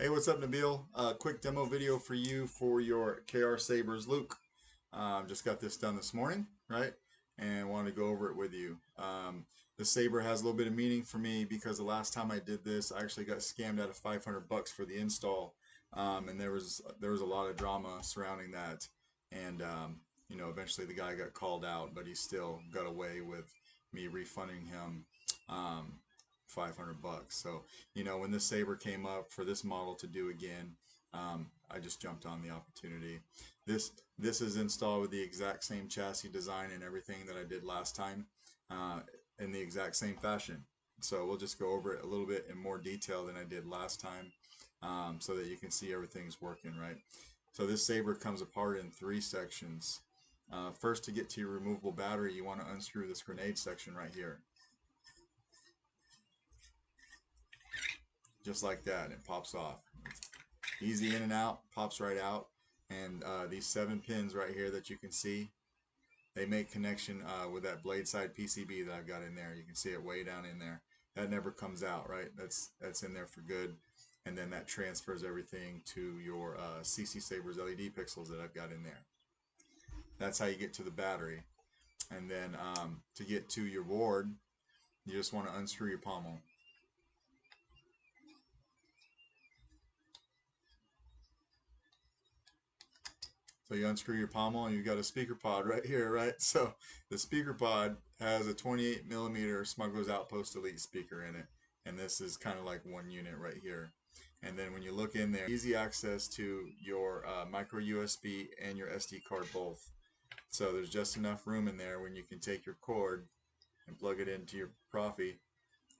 Hey, what's up, Nabeel? Quick demo video for you for your KR Sabers Luke. Just got this done this morning, right? And wanted to go over it with you. The Saber has a little bit of meaning for me because the last time I did this, I actually got scammed out of 500 bucks for the install, and there was a lot of drama surrounding that. And eventually the guy got called out, but he still got away with me refunding him. Um, 500 bucks. So, when this Saber came up for this model to do again, I just jumped on the opportunity. This this is installed with the exact same chassis design and everything that I did last time, uh, in the exact same fashion. So we'll just go over it a little bit in more detail than I did last time, so that you can see everything's working right. So this Saber comes apart in three sections. First, to get to your removable battery, you want to unscrew this grenade section right here. Just like that, and it pops off. Easy in and out, pops right out. And these 7 pins right here that you can see, they make connection with that blade side PCB that I've got in there. You can see it way down in there. That never comes out, right? That's in there for good. And then that transfers everything to your CCSabers LED pixels that I've got in there. That's how you get to the battery. And then to get to your board, you just want to unscrew your pommel. So you unscrew your pommel and you've got a speaker pod right here, right? So the speaker pod has a 28 millimeter Smuggler's Outpost Elite speaker in it. And this is kind of like one unit right here. And then when you look in there, easy access to your micro USB and your SD card both. So there's just enough room in there when you can take your cord and plug it into your Proffie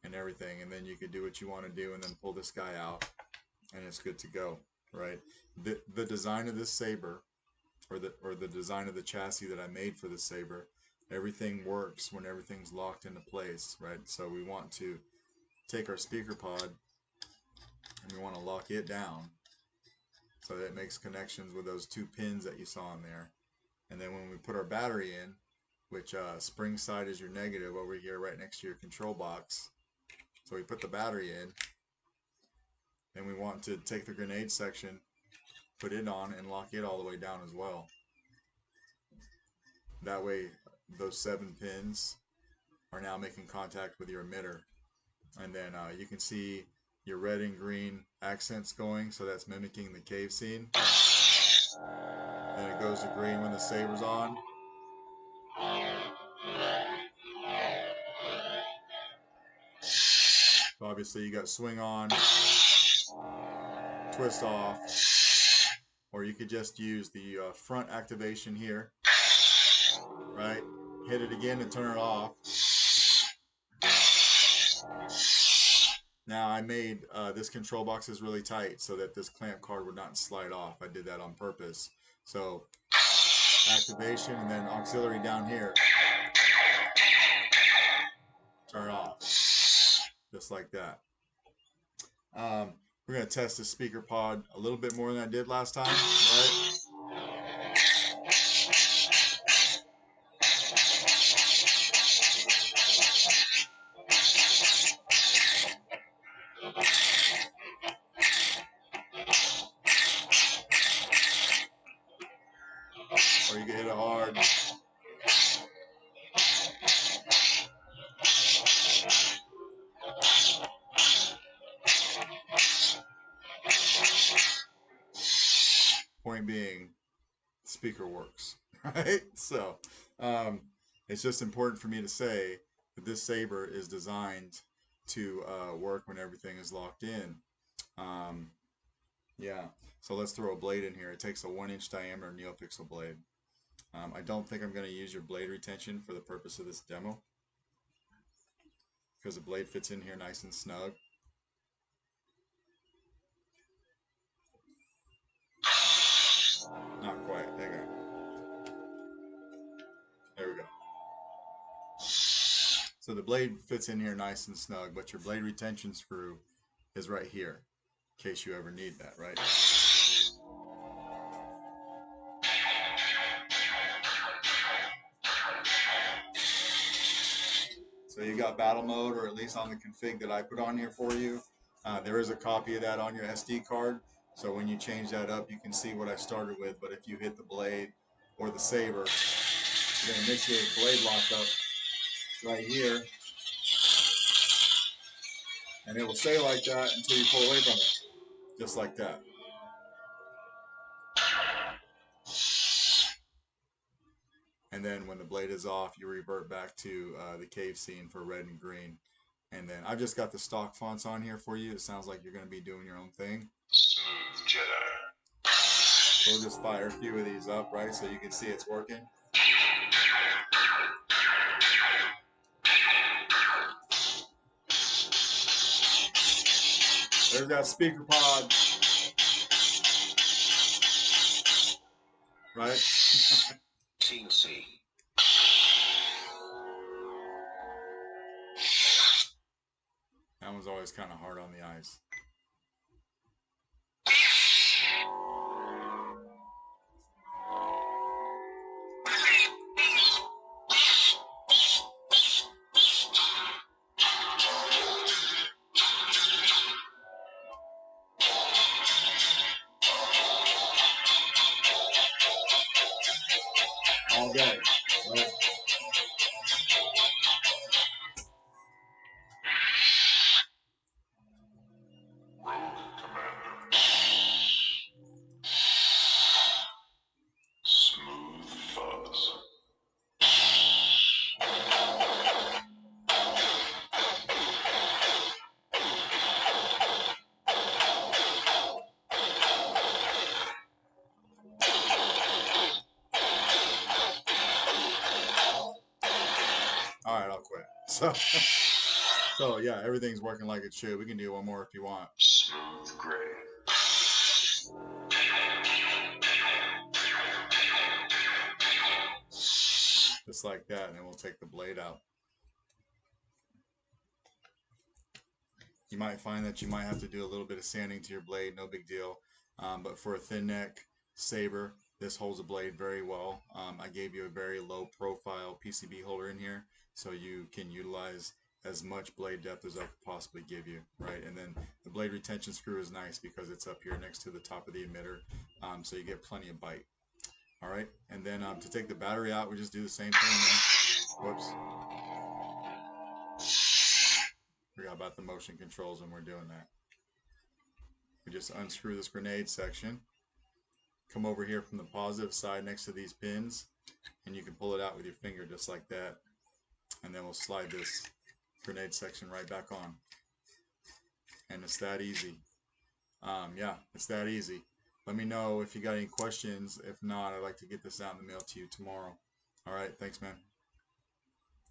and everything. And then you can do what you want to do and then pull this guy out and it's good to go, right? The design of this Saber, or the design of the chassis that I made for the Saber, everything works when everything's locked into place, right? So we want to take our speaker pod and we want to lock it down so that it makes connections with those 2 pins that you saw in there. And then when we put our battery in, which spring side is your negative over here right next to your control box, so we put the battery in, and we want to take the grenade section, put it on, and lock it all the way down as well. That way those 7 pins are now making contact with your emitter. And then you can see your red and green accents going, so that's mimicking the cave scene. Then it goes to green when the Saber's on. So obviously you got swing on, twist off, or you could just use the front activation here, right? Hit it again to turn it off. Now I made this control box is really tight so that this clamp card would not slide off. I did that on purpose. So activation and then auxiliary down here. Turn off. Just like that. We're going to test the speaker pod a little bit more than I did last time, right? Or you can hit it hard. Point being, speaker works, right? So it's just important for me to say that this Saber is designed to work when everything is locked in. Yeah, so let's throw a blade in here. It takes a 1-inch diameter NeoPixel blade. I don't think I'm going to use your blade retention for the purpose of this demo, because the blade fits in here nice and snug. Not quite. Hang on. There we go. So the blade fits in here nice and snug, but your blade retention screw is right here, in case you ever need that, right? So you got battle mode, or at least on the config that I put on here for you. There is a copy of that on your SD card. So when you change that up, you can see what I started with. But if you hit the blade or the saber, you're going to initiate blade lockup right here. And it will stay like that until you pull away from it. Just like that. And then when the blade is off, you revert back to the cave scene for red and green. And then I've just got the stock fonts on here for you. It sounds like you're going to be doing your own thing. Smooth Jedi. So we'll just fire a few of these up, right, so you can see it's working. There's that speaker pod. Right? Teensy. That one's always kind of hard on the eyes. All day. Right? Smooth fuzz. All right, I'll quit. So yeah, everything's working like it should. We can do one more if you want. Smooth gray. Just like that, and then we'll take the blade out. You might find that you might have to do a little bit of sanding to your blade, no big deal. But for a thin neck saber, this holds the blade very well. I gave you a very low profile PCB holder in here, so you can utilize as much blade depth as I could possibly give you, right? And then the blade retention screw is nice because it's up here next to the top of the emitter, so you get plenty of bite. All right, and then to take the battery out, we just do the same thing, man. Whoops. Forgot about the motion controls when we're doing that. We just unscrew this grenade section, come over here from the positive side next to these pins, and you can pull it out with your finger just like that, and then we'll slide this grenade section right back on. And it's that easy. Yeah, it's that easy. Let me know if you got any questions. If not, I'd like to get this out in the mail to you tomorrow. All right, thanks, man.